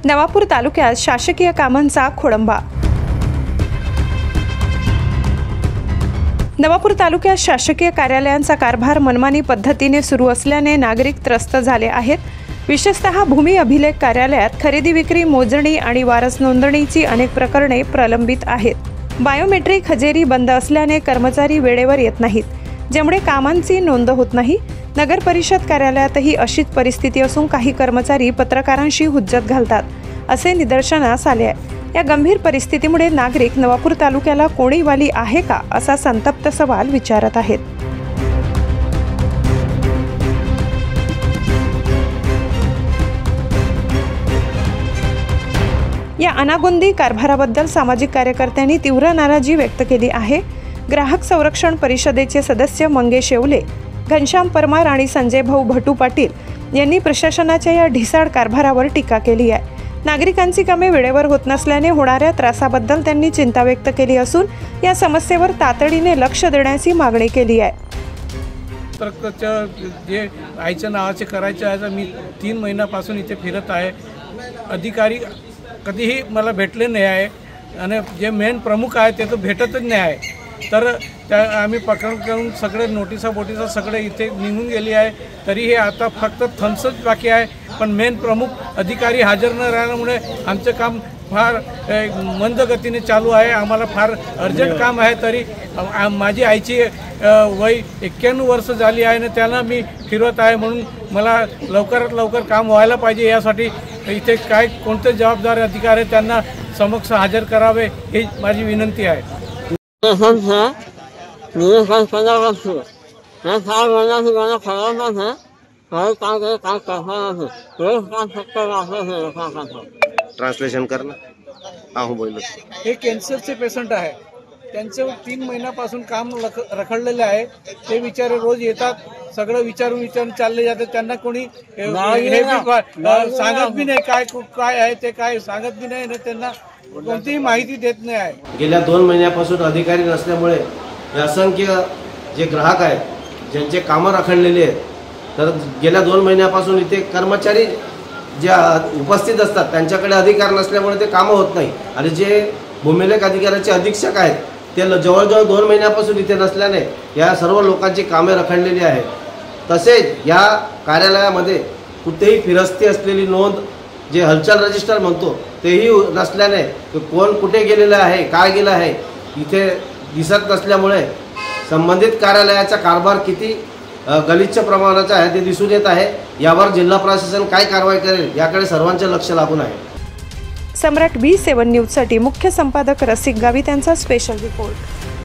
नवापूर तालुक्यात शासकीय कामांचा खोळंबा। नवापूर तालुक्यात शासकीय कार्यालयांचा कारभार मनमानी पद्धतीने सुरू असल्याने नागरिक त्रस्त झाले आहेत। विशेषतः भूमी अभिलेख कार्यालयात खरेदी विक्री मोजणी आणि वारस नोंदणीची अनेक प्रकरणे प्रलंबित आहेत। बायोमेट्रिक हजेरी बंद असल्याने कर्मचारी वेळेवर येत नाहीत, ज्यामुळे कामांची नोंद होत नाही। नगर परिषद कार्यालयातही अशीच परिस्थिती असून काही कर्मचारी पत्रकारांशी हुज्जत घालतात असे निदर्शनास आले आहे। या गंभीर परिस्थितीमुळे नागरिक नवापूर तालुक्याला कोणी वाली आहे का असा संतप्त सवाल विचारत आहेत। या अनागोंदी कारभाराबद्दल सामाजिक कार्यकर्त्यांनी तीव्र नाराजी व्यक्त केली आहे। ग्राहक संरक्षण परिषदेचे सदस्य मंगेश येवले, घनश्याम परमार आणि संजय भाऊ भटू पाटील यांनी प्रशासनाच्या या ढिसाळ कारभारावर टीका केली आहे। नागरिकांची कामे वेळेवर होत नसल्याने होणाऱ्या त्रासाबद्दल त्यांनी चिंता व्यक्त केली असून या समस्येवर तातडीने लक्ष देण्याची मागणी केली आहे। जे आईच्या नावाचे करायचे आहे, मी 3 महिन्यापासून इथे फिरत आहे। अधिकारी कधीही मला भेटले नाही आहे आणि जे मेन प्रमुख आहे ते तर भेटतच नाही आहे। तर आम्ही पकड करून सगळे नोटिसा सगळे इथे निघून गेली आहे। तरीही आता फक्त थम्सच बाकी आहे, पण मेन प्रमुख अधिकारी हजर न राहिल्यामुळे आमचं काम फार मंद गतीने चालू आहे। आम्हाला फार अर्जंट काम आहे। तरी माझी आईची वय 91 वर्ष झाली आहे आणि त्यांना मी फिरवत आहे, म्हणून मला लवकरात लवकर काम व्हायला पाहिजे। यासाठी इथे काय कोणते जबाबदार अधिकारी आहेत त्यांना समक्ष हजर करावे ही माझी विनंती आहे। ट्रांसलेशन करना आहो बोल। हे कॅन्सरचे पेशंट आहे, त्यांचं 3 महिन्यापासून काम रखडलेले आहे। ते विचारे रोज येतात, सगळं विचारून चालले जाते। त्यांना कोणी सांगत बी नाही काय आहे ते, काय सांगत बी नाही, त्यांना कोणतीही माहिती देत नाही आहे। गेल्या 2 महिन्यापासून अधिकारी नसल्यामुळे असंख्य जे ग्राहक आहेत ज्यांचे कामं रखडलेले आहेत, तर गेल्या 2 महिन्यापासून इथे कर्मचारी जे उपस्थित असतात त्यांच्याकडे अधिकार नसल्यामुळे ते कामं होत नाही आणि जे भूमिलेख अधिकाऱ्याचे अधीक्षक आहेत ते जवळजवळ 2 महिन्यापासून इथे नसल्याने या सर्व लोकांची कामे रखडलेली आहेत। तसेच या कार्यालयामध्ये कुठेही फिरस्ती असलेली नोंद जे हलचाल रजिस्टर म्हणतो तेही नसल्याने कोण कुठे गेलेलं आहे काय गेलं आहे इथे दिसत नसल्यामुळे संबंधित कार्यालयाचा कारभार किती गलिच्छ प्रमाणाचा आहे ते दिसून येत आहे। यावर जिल्हा प्रशासन काय कारवाई करेल याकडे सर्वांचे लक्ष लागून आहे। सम्राट B7 न्यूजसाठी मुख्य संपादक रसिक गावी त्यांचा स्पेशल रिपोर्ट।